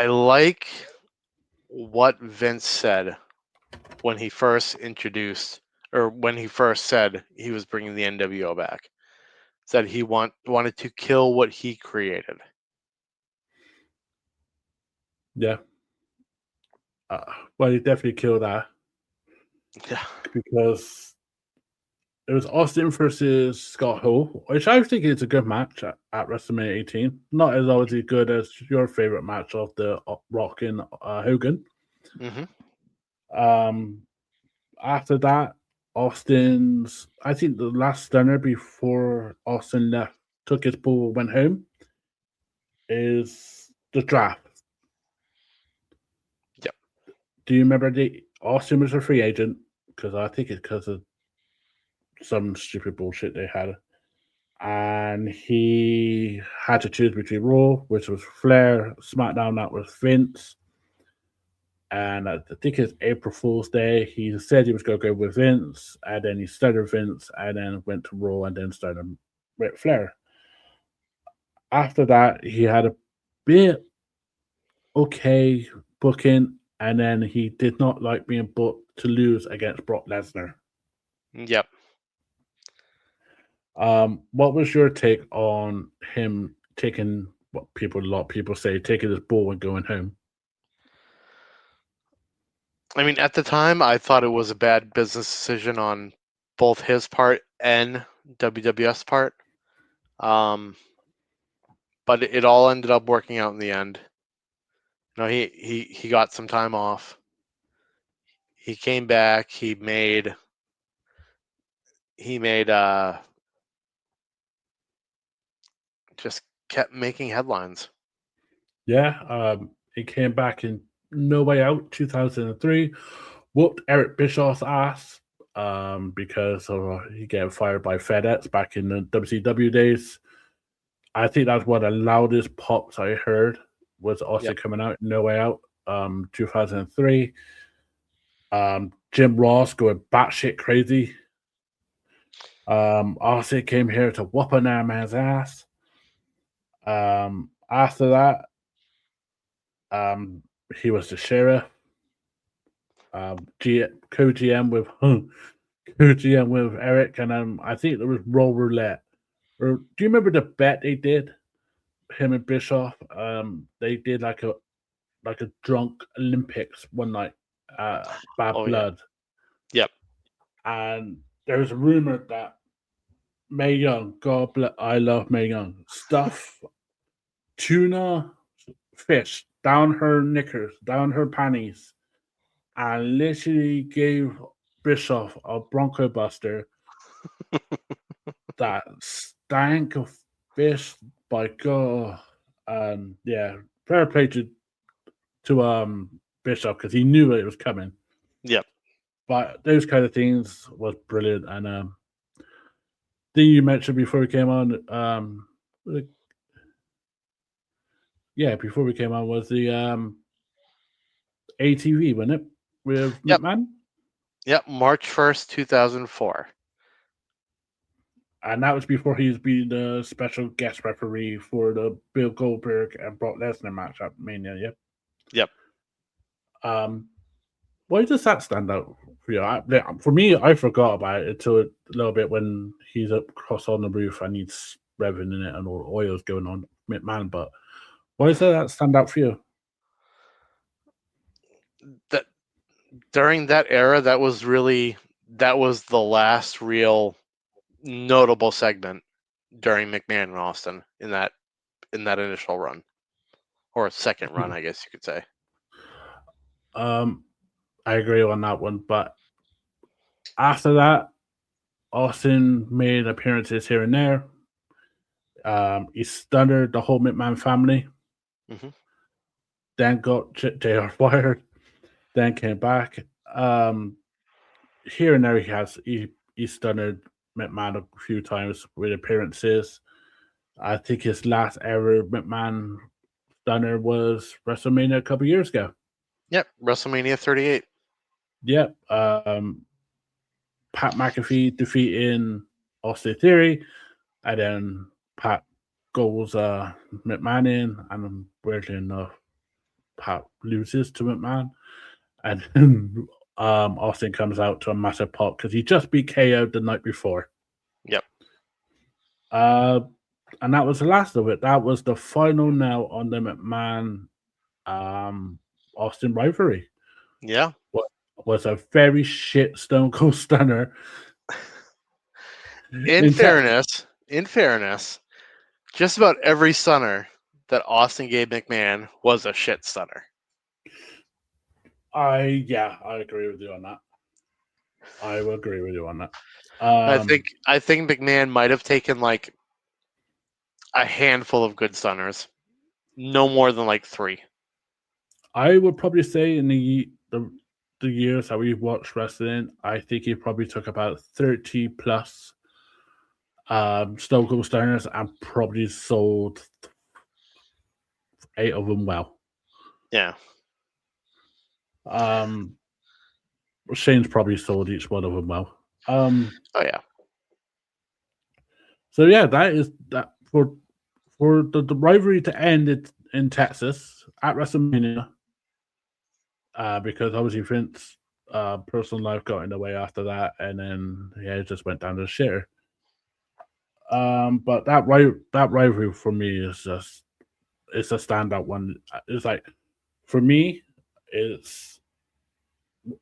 like what Vince said when he first introduced, or when he first said he was bringing the NWO back. Said he wanted to kill what he created. Yeah. Well, he definitely killed that Yeah. because it was Austin versus Scott Hall, which I think is a good match at WrestleMania 18. Not as obviously good as your favorite match of the Rock and Hogan. Mm-hmm. After that, Austin's, I think the last stunner before Austin left, took his ball, went home, is the draft. Yep. Do you remember the Austin was a free agent? Because I think it's because of some stupid bullshit they had. And he had to choose between Raw, which was Flair, SmackDown, that was Vince. And I think it's April Fool's Day. He said he was going to go with Vince, and then he started Vince, and then went to Raw, and then started with Flair. After that, he had a bit okay booking, and then he did not like being booked to lose against Brock Lesnar. Yep. What was your take on him taking what a lot of people say, taking his ball and going home? I mean, at the time, I thought it was a bad business decision on both his part and WWF's part. But it all ended up working out in the end. You know, he got some time off. He came back. He just kept making headlines. Yeah, he came back in No Way Out 2003, whooped Eric Bischoff's ass because he got fired by FedEx back in the WCW days. I think that's one of the loudest pops I heard was Austin coming out, No Way Out, 2003. Jim Ross going batshit crazy. Austin came here to whoop a man's ass. After that, he was the sheriff. Co-GM with co-GM with Eric, and I think there was Roll Roulette. Or do you remember the bet they did? Him and Bischoff. They did like a drunk Olympics one night. Bad Blood. Yeah. Yep. And there was a rumor that Mae Young, God bless, I love Mae Young, stuff tuna fish down her knickers, down her panties, and literally gave Bischoff a Bronco Buster that stank of fish by God. And yeah, fair play to Bischoff because he knew it was coming. Yep. But those kind of things was brilliant. And thing you mentioned before we came on, before we came on was the ATV, wasn't it? With McMahon? Yep, March 1st, 2004. And that was before he's been the special guest referee for the Bill Goldberg and Brock Lesnar match at Mania, yeah? Yep. Why does that stand out for you? For me, I forgot about it until a little bit when he's up across on the roof and he's revving in it and all the oil's going on McMahon. But why does that stand out for you? That during that era, that was the last real notable segment during McMahon and Austin in that initial run, or second run, I guess you could say. I agree on that one, but after that, Austin made appearances here and there. He stunnered the whole McMahon family. Mm-hmm. Then got JR fired. Then came back. Here and there, he stunnered McMahon a few times with appearances. I think his last ever McMahon stunner was WrestleMania a couple years ago. Yep, WrestleMania 38. Yep. Pat McAfee defeating Austin Theory, and then Pat goes McMahon in, and weirdly enough, Pat loses to McMahon, and then Austin comes out to a massive pop because he just beat KO the night before. Yep. And that was the last of it. That was the final nail on the McMahon Austin rivalry. Yeah. What was a very shit Stone Cold Stunner. In fairness, just about every stunner that Austin gave McMahon was a shit stunner. I agree with you on that. I will agree with you on that. I think McMahon might have taken like a handful of good stunners, no more than like 3. I would probably say in the years that we've watched wrestling, I think he probably took about 30 plus Stone Cold Stunners and probably sold 8 of them well. Yeah. Shane's probably sold each one of them well. Oh yeah. So yeah, that is that for the rivalry to end in Texas at WrestleMania. Because obviously Vince's personal life got in the way after that, and then it just went down the shitter. But that rivalry for me is it's a standout one. It's like for me, it's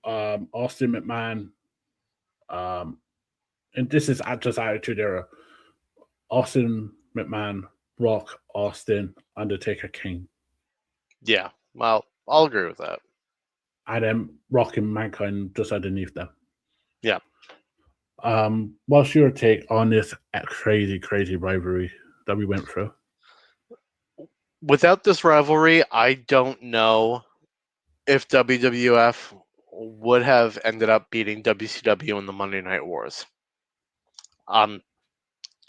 Austin McMahon, and this is just Attitude Era. Austin McMahon, Rock, Austin, Undertaker, King. Yeah. Well, I'll agree with that. And then Rock and Mankind just underneath them. Yeah. What's your take on this crazy rivalry that we went through? Without this rivalry, I don't know if WWF would have ended up beating WCW in the Monday Night Wars.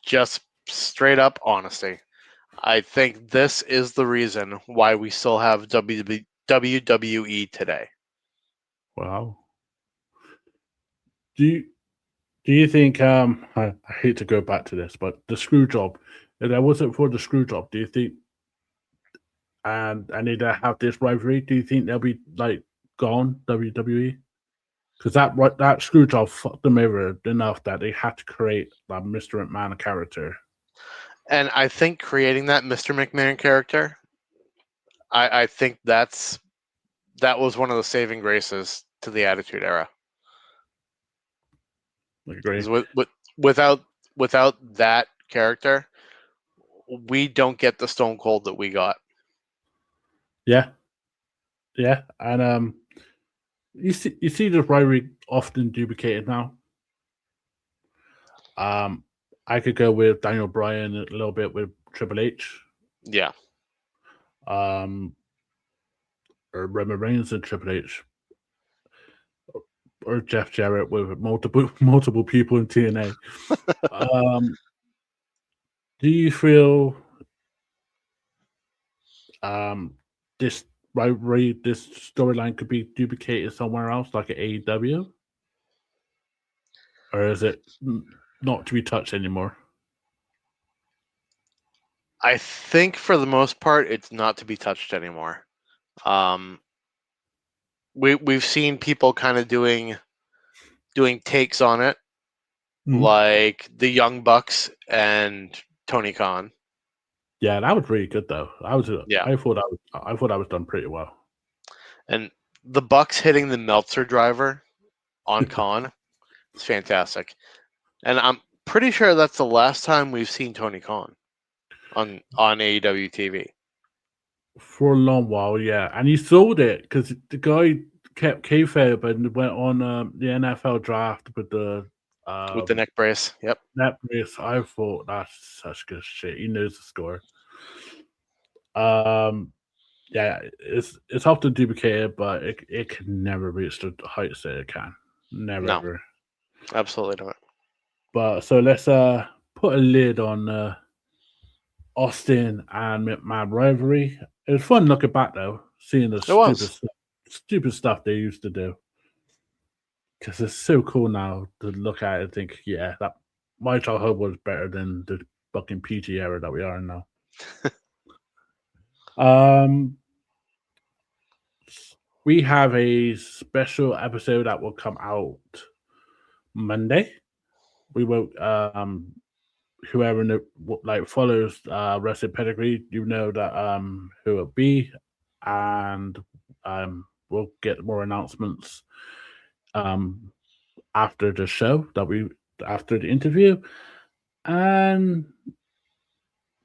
Just straight up honesty. I think this is the reason why we still have WWE today. Wow. Do you think I hate to go back to this, but the screw job, if that wasn't for the screw job, do you think and I need to have this rivalry, do you think they'll be like gone, WWE? Because that screw job fucked them over enough that they had to create that Mr. McMahon character. And I think creating that Mr. McMahon character, I think that was one of the saving graces to the Attitude Era. Agree. Without that character, we don't get the Stone Cold that we got. Yeah, and you see the rivalry often duplicated now. I could go with Daniel Bryan a little bit with Triple H. Yeah. Or Roman Reigns and Triple H. Or Jeff Jarrett with multiple people in TNA. Do you feel this rivalry, this storyline could be duplicated somewhere else, like at AEW? Or is it not to be touched anymore? I think for the most part, it's not to be touched anymore. We've seen people kind of doing takes on it, like the Young Bucks and Tony Khan. Yeah, that was really good though. I thought that was done pretty well. And the Bucks hitting the Meltzer driver on Khan is fantastic. And I'm pretty sure that's the last time we've seen Tony Khan on AEW TV. For a long while, yeah. And he sold it because the guy kept kayfabe and went on the NFL draft with the neck brace. Yep. Neck brace. I thought that's such good shit. He knows the score. Yeah, it's often duplicated, but it can never reach the heights that it can. Never ever. Absolutely not. But so let's put a lid on Austin and McMahon rivalry. It was fun looking back though, seeing the stupid stuff they used to do. Because it's so cool now to look at it and think, yeah, my childhood was better than the fucking PG era that we are in now. We have a special episode that will come out Monday. We will whoever follows wrestling pedigree, you know that who it'll be, and we'll get more announcements after the show after the interview, and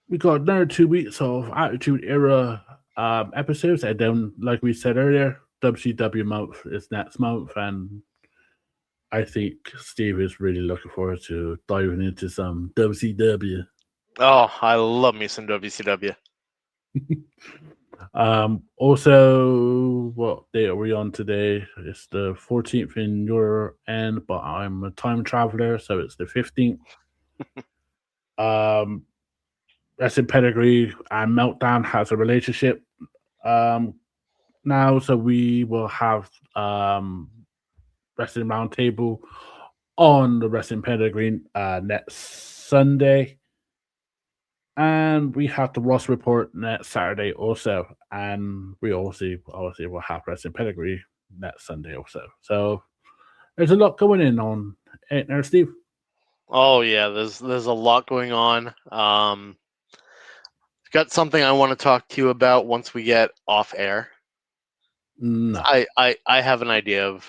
we got another 2 weeks of Attitude Era episodes, and then like we said earlier, WCW month is next month, and I think Steve is really looking forward to diving into some WCW. Oh, I love me some WCW. Also, what day are we on today? It's the 14th in your end, but I'm a time traveler, so it's the 15th. Wrestling Pedigree and Meltdown has a relationship now, so we will have Wrestling Roundtable on the Wrestling Pedigree next Sunday. And we have the Ross Report next Saturday also. And we obviously will have Wrestling Pedigree next Sunday also. So there's a lot going on, ain't there, Steve? Oh yeah, there's a lot going on. Got something I want to talk to you about once we get off air. No. I have an idea of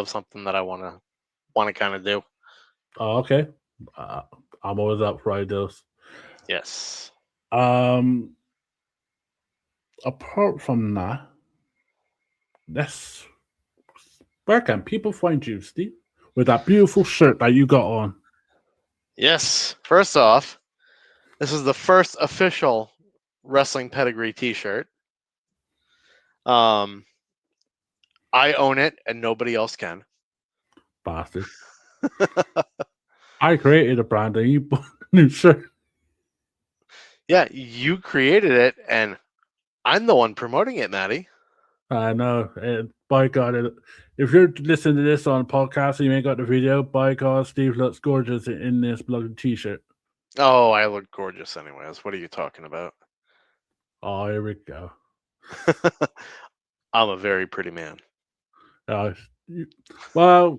something that I want to kind of do. Oh, okay. I'm always up for ideas. Yes. Apart from that, where can people find you, Steve? With that beautiful shirt that you got on. Yes. First off, this is the first official Wrestling Pedigree T-shirt. I own it, and nobody else can. Bastard. I created a brand and you bought a new shirt. Yeah, you created it, and I'm the one promoting it, Maddie. I know. And by God, if you're listening to this on a podcast and you ain't got the video, by God, Steve looks gorgeous in this bloody t-shirt. Oh, I look gorgeous anyways. What are you talking about? Oh, here we go. I'm a very pretty man. Well,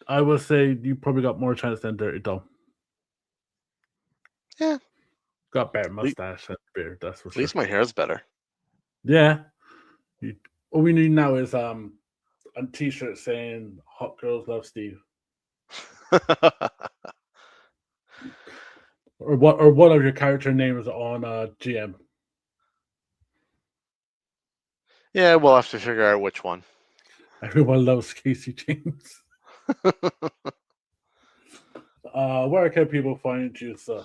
I will say you probably got more chance than Dirty Dom. Yeah. Got better mustache and beard, that's for sure. At least my hair's better. Yeah. All we need now is a t-shirt saying "Hot Girls Love Steve," or one of your character names on GM. Yeah, we'll have to figure out which one. Everyone loves Casey James. Where can people find you, sir?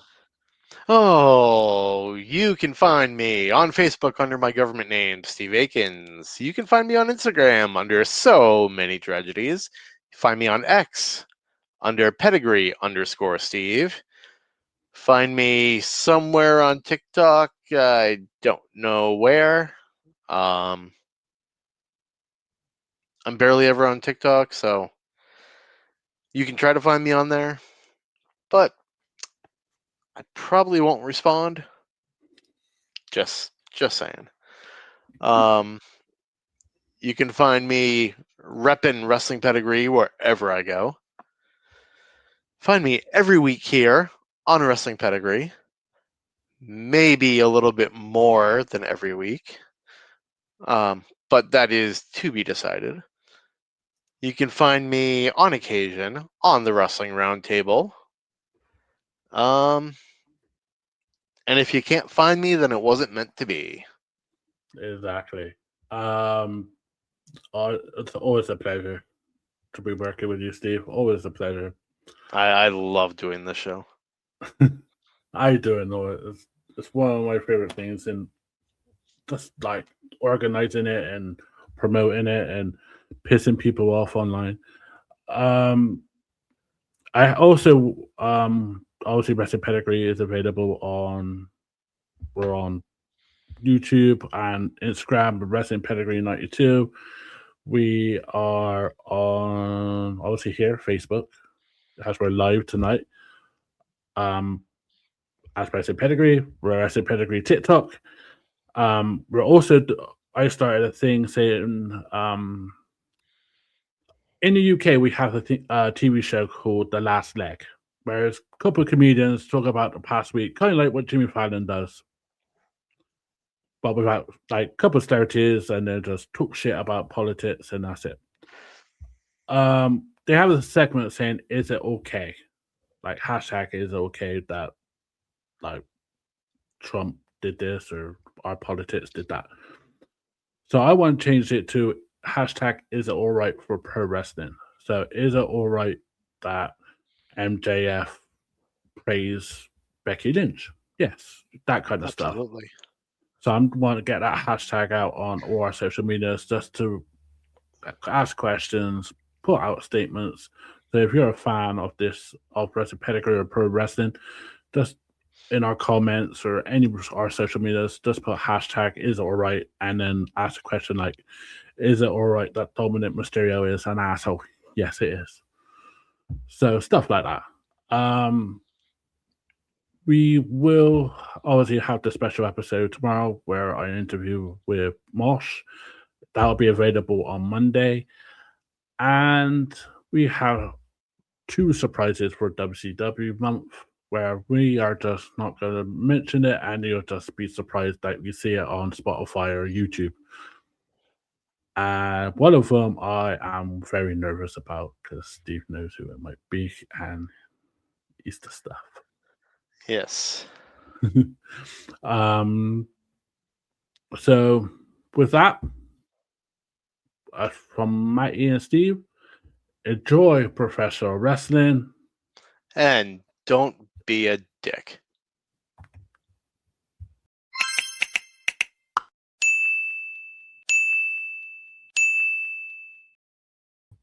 Oh, you can find me on Facebook under my government name, Steve Akins. You can find me on Instagram under So Many Tragedies. Find me on X under Pedigree_Steve. Find me somewhere on TikTok. I don't know where. I'm barely ever on TikTok, so you can try to find me on there. But I probably won't respond. Just saying. You can find me repping Wrestling Pedigree wherever I go. Find me every week here on Wrestling Pedigree. Maybe a little bit more than every week. But that is to be decided. You can find me on occasion on the Wrestling Roundtable. And if you can't find me, then it wasn't meant to be. Exactly. It's always a pleasure to be working with you, Steve. Always a pleasure. I love doing this show. I do know it. It's one of my favorite things, and just like organizing it and promoting it and pissing people off online. I also obviously Wrestling Pedigree is available we're on YouTube and Instagram, Wrestling Pedigree 92. We are on obviously here, Facebook, as we're live tonight. As Wrestling Pedigree, we're Wrestling Pedigree TikTok. We're also, I started a thing saying, in the UK, we have a TV show called The Last Leg, where a couple of comedians talk about the past week, kind of like what Jimmy Fallon does, but without like a couple of celebrities, and then just talk shit about politics, and that's it. They have a segment saying, "Is it okay?" Like hashtag is it okay that like Trump did this or our politics did that. So I want to change it to hashtag is it all right for pro wrestling. So is it all right that MJF praise Becky Lynch? Yes, that kind of stuff. Absolutely. So I'm want to get that hashtag out on all our social medias just to ask questions, put out statements. So if you're a fan of this of Wrestling Pedigree or Pro Wrestling, just in our comments or any of our social medias, just put hashtag is it all right, and then ask a question like, is it all right that Dominic Mysterio is an asshole? Yes, it is. So stuff like that. We will obviously have the special episode tomorrow where I interview with Mosh. That'll be available on Monday. And we have 2 surprises for WCW month where we are just not going to mention it, and you'll just be surprised that you see it on Spotify or YouTube. One of them I am very nervous about because Steve knows who it might be, and Easter stuff. Yes. So with that, from Matty and Steve, enjoy professional wrestling. And don't be a dick.